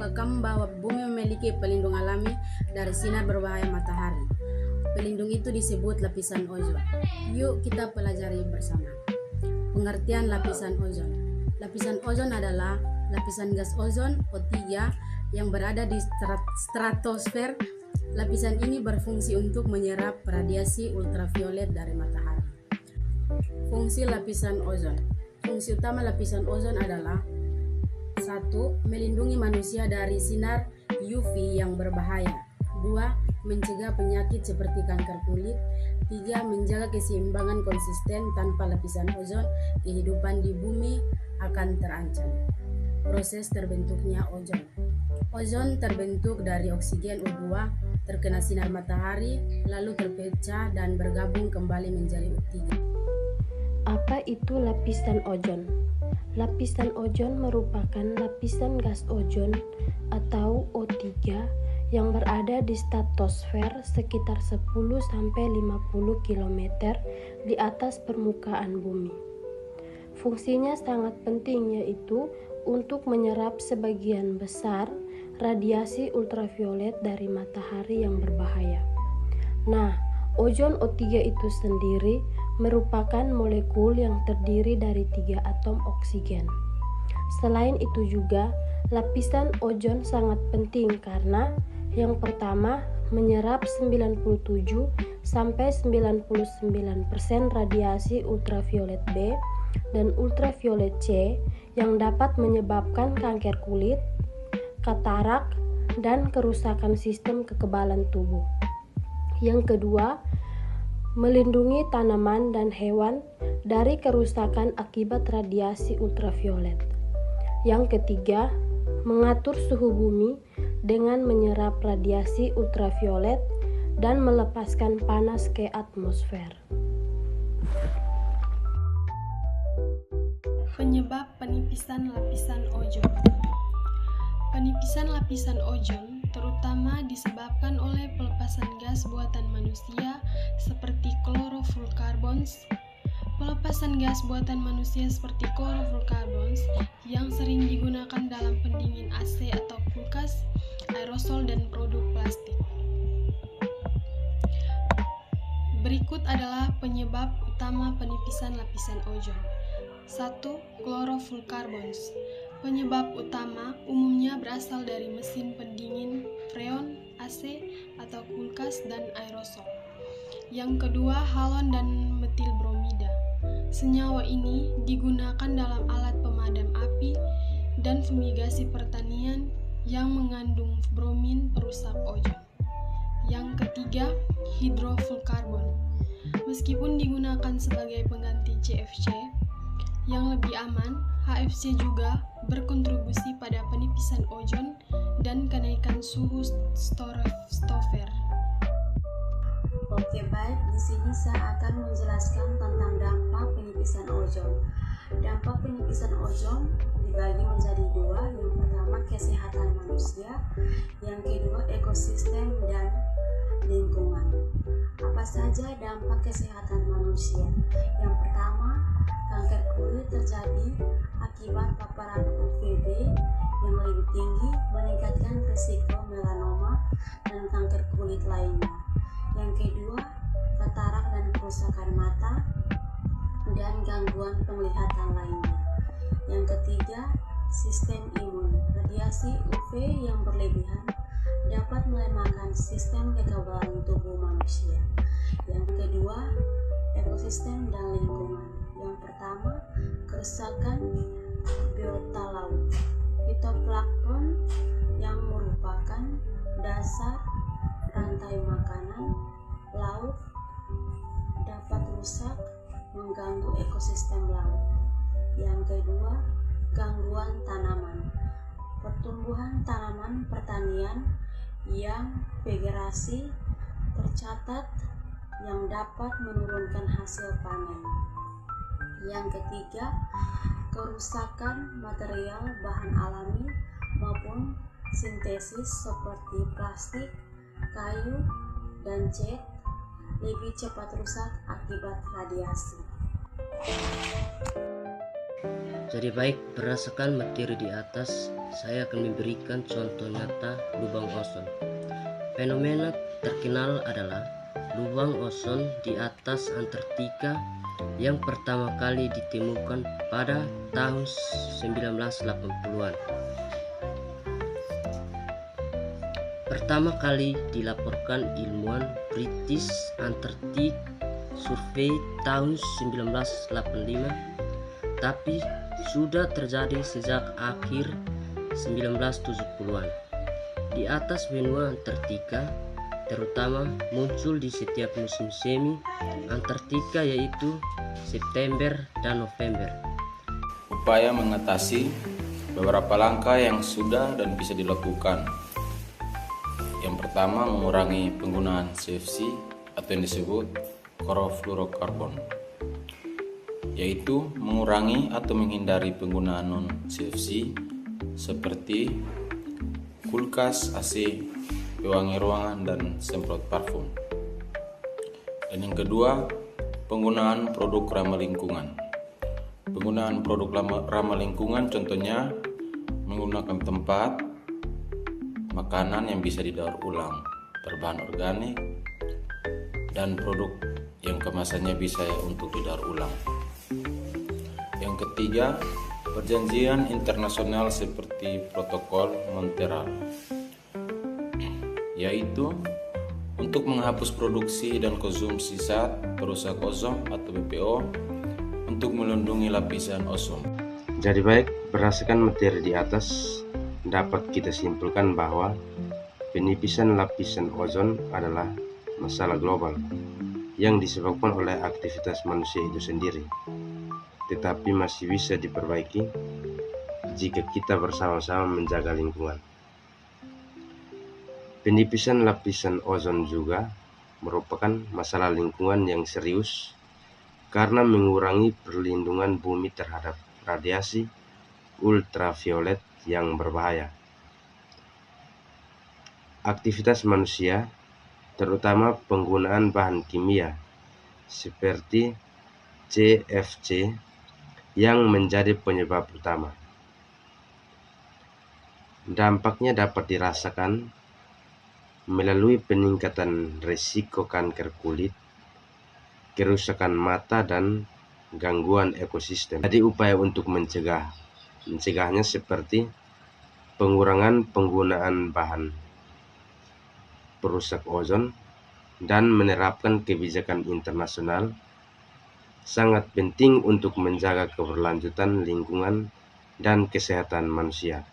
Tahukah kamu bahwa bumi memiliki pelindung alami dari sinar berbahaya matahari? Pelindung itu disebut lapisan ozon. Yuk kita pelajari bersama. Pengertian lapisan ozon. Lapisan ozon adalah lapisan gas ozon O3 yang berada di stratosfer. Lapisan ini berfungsi untuk menyerap radiasi ultraviolet dari matahari. Fungsi lapisan ozon. Fungsi utama lapisan ozon adalah 1. Melindungi manusia dari sinar UV yang berbahaya. 2. Mencegah penyakit seperti kanker kulit. 3. Menjaga keseimbangan konsisten. Tanpa lapisan ozon, kehidupan di bumi akan terancam. Proses terbentuknya ozon. Ozon terbentuk dari oksigen O2 terkena sinar matahari, lalu terpecah dan bergabung kembali menjadi O3. Apa itu lapisan ozon? Lapisan ozon merupakan lapisan gas ozon atau O3 yang berada di stratosfer sekitar 10-50 km di atas permukaan bumi. Fungsinya sangat penting, yaitu untuk menyerap sebagian besar radiasi ultraviolet dari matahari yang berbahaya. Nah, ozon O3 itu sendiri merupakan molekul yang terdiri dari 3 atom oksigen. Selain itu juga, lapisan ozon sangat penting karena yang pertama menyerap 97-99% radiasi ultraviolet B dan ultraviolet C yang dapat menyebabkan kanker kulit, katarak, dan kerusakan sistem kekebalan tubuh. Yang kedua, melindungi tanaman dan hewan dari kerusakan akibat radiasi ultraviolet. Yang ketiga, mengatur suhu bumi dengan menyerap radiasi ultraviolet dan melepaskan panas ke atmosfer. Penyebab penipisan lapisan ozon. Penipisan lapisan ozon terutama disebabkan oleh pelepasan gas buatan manusia seperti chlorofluorocarbons. Pelepasan gas buatan manusia seperti chlorofluorocarbons yang sering digunakan dalam pendingin AC atau kulkas, aerosol, dan produk plastik. Berikut adalah penyebab utama penipisan lapisan ozon. 1. Chlorofluorocarbons. Penyebab utama umumnya berasal dari mesin pendingin, freon, AC, atau kulkas, dan aerosol. Yang kedua, halon dan metil bromida. Senyawa ini digunakan dalam alat pemadam api dan fumigasi pertanian yang mengandung bromin perusak ozon. Yang ketiga, hidrofluorokarbon. Meskipun digunakan sebagai pengganti CFC yang lebih aman, HFC juga berkontribusi pada penipisan ozon dan kenaikan suhu stratosfer. Oke, baik, di sini saya akan menjelaskan tentang dampak penipisan ozon. Dampak penipisan ozon dibagi menjadi 2. Yang pertama, kesehatan manusia. Yang kedua, ekosistem dan lingkungan. Apa saja dampak kesehatan manusia? Yang pertama, kanker kulit terjadi akibat paparan UVB yang lebih tinggi, meningkatkan risiko melanoma dan kanker kulit lainnya. Yang kedua, katarak dan kerusakan mata dan gangguan penglihatan lainnya. Yang ketiga, sistem imun. Radiasi UV yang berlebihan dapat melemahkan sistem kekebalan tubuh manusia. Yang kedua, ekosistem dan lingkungan. Yang pertama, kerusakan biota laut. Fitoplankton yang merupakan dasar rantai makanan laut dapat rusak, mengganggu ekosistem laut. Yang kedua, gangguan tanaman. Pertumbuhan tanaman pertanian yang vegetasi tercatat yang dapat menurunkan hasil panen. Yang ketiga, kerusakan material bahan alami maupun sintesis seperti plastik, kayu, dan cat lebih cepat rusak akibat radiasi. Jadi baik, berdasarkan materi di atas, saya akan memberikan contoh nyata lubang ozon. Fenomena terkenal adalah lubang ozon di atas Antartika yang pertama kali ditemukan pada tahun 1980-an. Pertama kali dilaporkan ilmuwan British Antarctic Survey tahun 1985, tapi sudah terjadi sejak akhir 1970-an. Di atas benua Antartika, terutama muncul di setiap musim semi Antartika, yaitu September dan November. Upaya mengatasi beberapa langkah yang sudah dan bisa dilakukan. Yang pertama, mengurangi penggunaan CFC atau yang disebut chlorofluorokarbon, yaitu mengurangi atau menghindari penggunaan non-CFC seperti kulkas, AC, pewangi ruangan, dan semprot parfum. Dan yang kedua, penggunaan produk ramah lingkungan. Penggunaan produk ramah lingkungan contohnya menggunakan tempat makanan yang bisa didaur ulang, berbahan organik, dan produk yang kemasannya bisa untuk didaur ulang. Yang ketiga, perjanjian internasional seperti Protokol Montreal, yaitu untuk menghapus produksi dan konsumsi zat perusak ozon atau BPO untuk melindungi lapisan ozon. Jadi baik, berdasarkan materi di atas, dapat kita simpulkan bahwa penipisan lapisan ozon adalah masalah global yang disebabkan oleh aktivitas manusia itu sendiri, tetapi masih bisa diperbaiki jika kita bersama-sama menjaga lingkungan. Penipisan lapisan ozon juga merupakan masalah lingkungan yang serius karena mengurangi perlindungan bumi terhadap radiasi ultraviolet yang berbahaya. Aktivitas manusia, terutama penggunaan bahan kimia seperti CFC, yang menjadi penyebab utama. Dampaknya dapat dirasakan melalui peningkatan risiko kanker kulit, kerusakan mata, dan gangguan ekosistem. Jadi upaya untuk mencegahnya seperti pengurangan penggunaan bahan perusak ozon dan menerapkan kebijakan internasional sangat penting untuk menjaga keberlanjutan lingkungan dan kesehatan manusia.